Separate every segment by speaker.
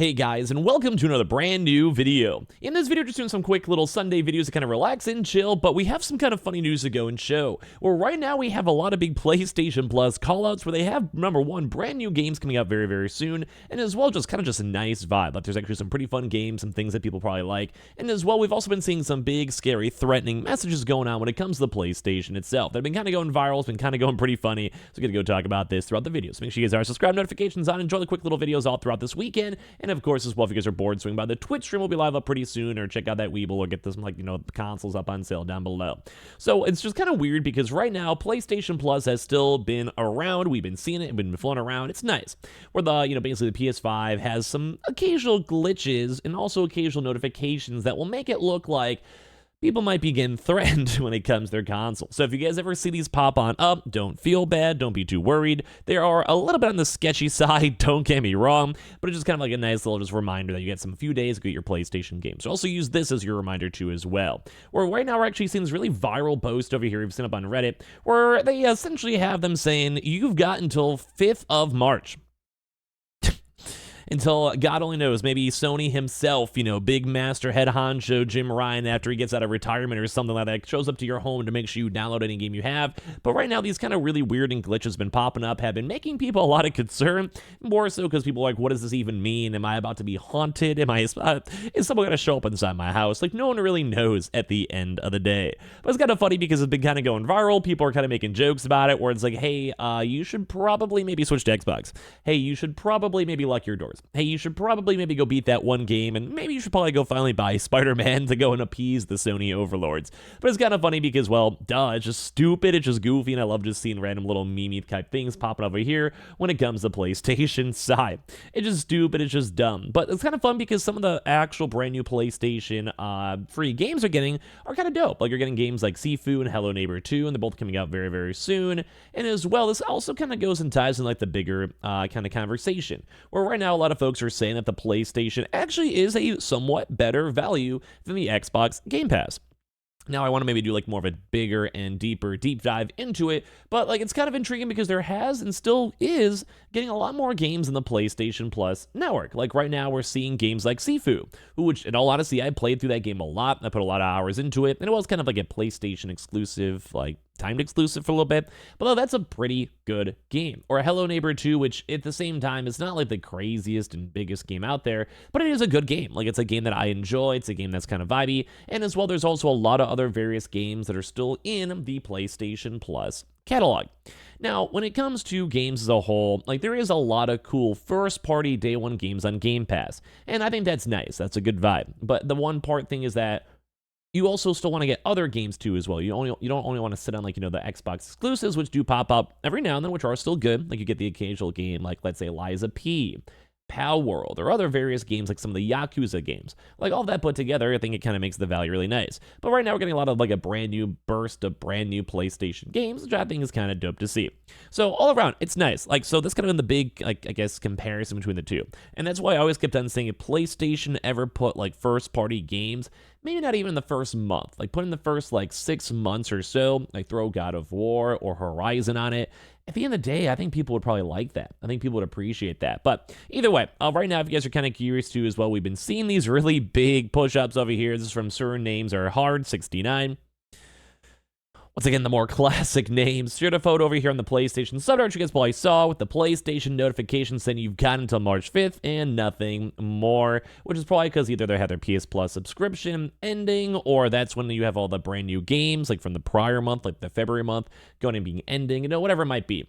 Speaker 1: Hey guys, and welcome to another brand new video. In this video, just doing some quick little Sunday videos to kind of relax and chill, but we have some kind of funny news to go and show. Well, right now we have a lot of big PlayStation Plus callouts where they have, number one, brand new games coming out very, very soon, and as well just kind of just a nice vibe. Like there's actually some pretty fun games, some things that people probably like, and as well we've also been seeing some big, scary, threatening messages going on when it comes to the PlayStation itself. They've been kind of going viral, it's been kind of going pretty funny, so we're gonna go talk about this throughout the video. So make sure you guys are subscribed, notifications on, enjoy the quick little videos all throughout this weekend, and of course as well if you guys are bored, swing by the Twitch stream will be live up pretty soon, or check out that Weeble, or get this consoles up on sale down below. So it's just kind of weird because right now PlayStation Plus has still been around. We've been seeing it, been flown around. It's nice. Where the basically the PS5 has some occasional glitches and also occasional notifications that will make it look like people might be getting threatened when it comes to their console. So if you guys ever see these pop on up, don't feel bad, don't be too worried. They are a little bit on the sketchy side, don't get me wrong, but it's just kind of like a nice little just reminder that you get some few days to get your PlayStation games. So also use this as your reminder too as well. Where right now we're actually seeing this really viral post over here we've seen up on Reddit, where they essentially have them saying, you've got until 5th of March. Until God only knows, maybe Sony himself, big master head honcho Jim Ryan, after he gets out of retirement or something like that, shows up to your home to make sure you download any game you have. But right now, these kind of really weird and glitches been popping up, have been making people a lot of concern, more so because people are like, what does this even mean? Am I about to be haunted? Is someone going to show up inside my house? Like, no one really knows at the end of the day. But it's kind of funny because it's been kind of going viral. People are kind of making jokes about it, where it's like, hey, you should probably maybe switch to Xbox. Hey, you should probably maybe lock your doors. Hey, you should probably maybe go beat that one game, and maybe you should probably go finally buy Spider-Man to go and appease the Sony overlords. But it's kind of funny because, well, duh, it's just stupid, it's just goofy, and I love just seeing random little meme type things popping over here when it comes to PlayStation side. It's just stupid, it's just dumb. But it's kind of fun because some of the actual brand new PlayStation free games are kind of dope. Like you're getting games like Sifu and Hello Neighbor 2, and they're both coming out very, very soon. And as well, this also kind of goes and ties in like the bigger kind of conversation, where right now a lot of folks are saying that the PlayStation actually is a somewhat better value than the Xbox Game Pass. Now, I want to maybe do like more of a bigger and deep dive into it, but like it's kind of intriguing because there has and still is getting a lot more games in the PlayStation Plus network. Like right now, we're seeing games like Sifu, which in all honesty, I played through that game a lot. I put a lot of hours into it, and it was kind of like a PlayStation exclusive, like timed exclusive for a little bit, but that's a pretty good game. Or Hello Neighbor 2, which at the same time is not like the craziest and biggest game out there, but it is a good game. Like it's a game that I enjoy, it's a game that's kind of vibey, and as well there's also a lot of other various games that are still in the PlayStation Plus catalog. Now, when it comes to games as a whole, like there is a lot of cool first-party day one games on Game Pass, and I think that's nice, that's a good vibe. But the one part thing is that you also still want to get other games too as well. You don't only want to sit on like, the Xbox exclusives, which do pop up every now and then, which are still good. Like you get the occasional game, like let's say Liza P, Pal World, or other various games like some of the Yakuza games. Like all that put together, I think it kind of makes the value really nice. But right now we're getting a lot of like a brand new burst of brand new PlayStation games, which I think is kind of dope to see. So all around, it's nice. Like, so that's kind of been the big, like, I guess, comparison between the two. And that's why I always kept on saying if PlayStation ever put like first party games, maybe not even the first month, like put in the first like 6 months or so, like throw God of War or Horizon on it. At the end of the day, I think people would probably like that. I think people would appreciate that. But either way, right now, if you guys are kind of curious too as well, we've been seeing these really big push-ups over here. This is from certain names are Hard69. Once again, the more classic names. Shared a photo over here on the PlayStation subreddit you guys probably saw with the PlayStation notification saying you've got until March 5th and nothing more, which is probably because either they had their PS Plus subscription ending, or that's when you have all the brand new games, like from the prior month, like the February month, going and being ending, whatever it might be.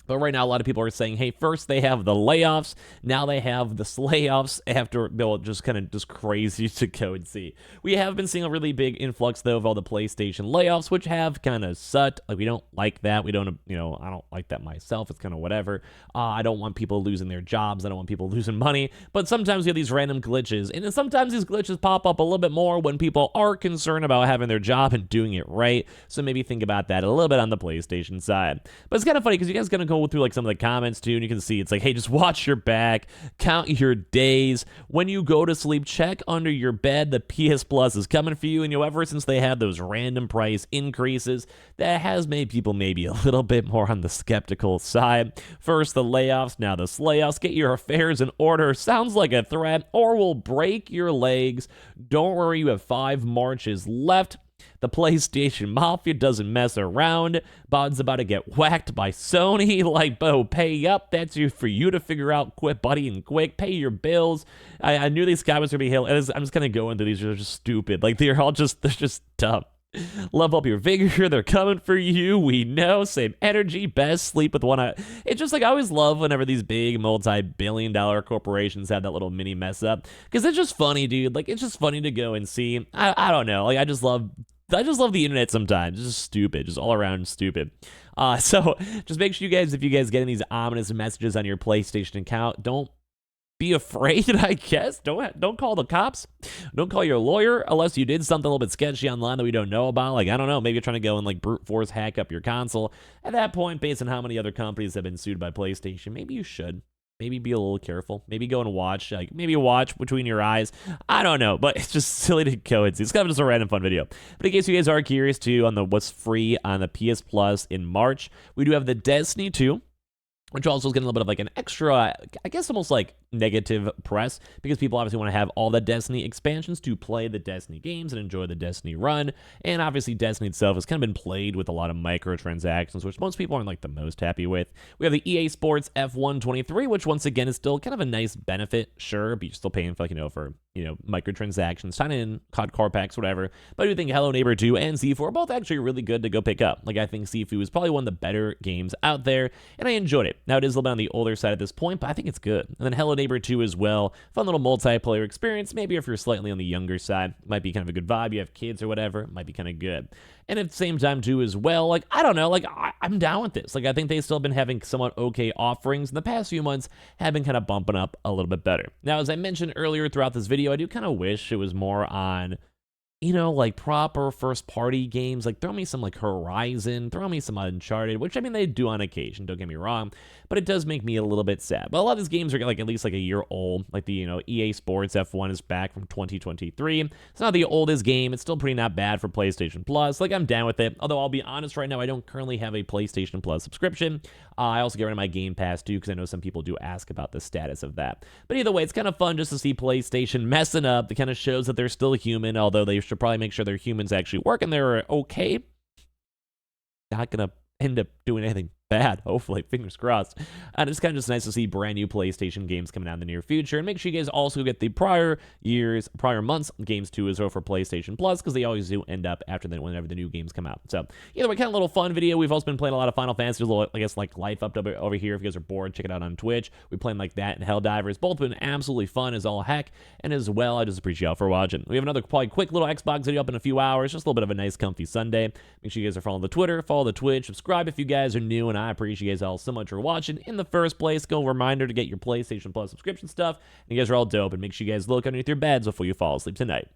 Speaker 1: But right now, a lot of people are saying, hey, first they have the layoffs, now they have the slayoffs after, they'll just kind of just crazy to go and see. We have been seeing a really big influx, though, of all the PlayStation layoffs, which have kind of sucked. Like, we don't like that. We don't, I don't like that myself. It's kind of whatever. I don't want people losing their jobs. I don't want people losing money. But sometimes we have these random glitches, and then sometimes these glitches pop up a little bit more when people are concerned about having their job and doing it right. So maybe think about that a little bit on the PlayStation side. But it's kind of funny because you guys are going to go through like some of the comments too, and you can see it's like, hey, just watch your back, count your days. When you go to sleep, check under your bed. The PS Plus is coming for you. And ever since they had those random price increases, that has made people maybe a little bit more on the skeptical side. First the layoffs, now the slayoffs. Get your affairs in order. Sounds like a threat, or will break your legs. Don't worry, you have 5 marches left. The PlayStation Mafia doesn't mess around. Bod's about to get whacked by Sony. Like, Bo, pay up. That's for you to figure out. Quit, buddy, and quick. Pay your bills. I knew these comments were going to be hell. I'm just kind of going through these. They're just stupid. Like, they're just dumb. Level up your vigor. They're coming for you. We know. Same energy. Best sleep with one eye. It's just like, I always love whenever these big multi-billion-dollar corporations have that little mini mess up, because it's just funny, dude. Like, it's just funny to go and see. I don't know. Like, I just love the internet sometimes. It's just stupid. Just all around stupid. So just make sure if you guys getting these ominous messages on your PlayStation account, don't be afraid, I guess. Don't call the cops. Don't call your lawyer unless you did something a little bit sketchy online that we don't know about. Like, I don't know, maybe you're trying to go and like brute force hack up your console. At that point, based on how many other companies have been sued by PlayStation, maybe you should. Maybe be a little careful. Maybe go and watch. Like, maybe watch between your eyes. I don't know, but it's just silly to go and see. It's kind of just a random fun video. But in case you guys are curious too on what's free on the PS Plus in March, we do have the Destiny 2, which also is getting a little bit of like an extra, I guess almost like negative press, because people obviously want to have all the Destiny expansions to play the Destiny games and enjoy the Destiny run. And obviously Destiny itself has kind of been played with a lot of microtransactions, which most people aren't like the most happy with. We have the EA Sports F1 23, which once again is still kind of a nice benefit, sure, but you're still paying for like, microtransactions, sign in, COD car packs, whatever. But I do think Hello Neighbor 2 and Sifu are both actually really good to go pick up. Like, I think Sifu is probably one of the better games out there, and I enjoyed it. Now, it is a little bit on the older side at this point, but I think it's good. And then Hello Neighbor 2 as well. Fun little multiplayer experience. Maybe if you're slightly on the younger side, might be kind of a good vibe. You have kids or whatever, might be kind of good. And at the same time, too, as well, like, I don't know, like, I'm down with this. Like, I think they still have been having somewhat okay offerings. In the past few months, have been kind of bumping up a little bit better. Now, as I mentioned earlier throughout this video, I do kind of wish it was more on, like proper first-party games. Like, throw me some, like, Horizon, throw me some Uncharted, which, I mean, they do on occasion, don't get me wrong, but it does make me a little bit sad. But a lot of these games are, like, at least, like, a year old. Like, the, EA Sports F1 is back from 2023. It's not the oldest game. It's still pretty not bad for PlayStation Plus. Like, I'm down with it. Although, I'll be honest, right now, I don't currently have a PlayStation Plus subscription. I also get rid of my Game Pass, too, because I know some people do ask about the status of that. But either way, it's kind of fun just to see PlayStation messing up. It kind of shows that they're still human, although they should probably make sure their humans actually work and they're okay. Not gonna end up doing anything bad, hopefully, fingers crossed. And it's kind of just nice to see brand new PlayStation games coming out in the near future. And make sure you guys also get the prior months games too as well for PlayStation Plus, because they always do end up after whenever the new games come out. So either way, kind of a little fun video. We've also been playing a lot of Final Fantasy, a little, I guess, like life up over here. If you guys are bored, check it out on Twitch. We playing like that and Helldivers. Both been absolutely fun as all heck. And as well, I just appreciate y'all for watching. We have another probably quick little Xbox video up in a few hours. Just a little bit of a nice comfy Sunday. Make sure you guys are following the Twitter, follow the Twitch, subscribe if you guys are new, and I appreciate you guys all so much for watching in the first place. Go reminder to get your PlayStation Plus subscription stuff. And you guys are all dope, and make sure you guys look underneath your beds before you fall asleep tonight.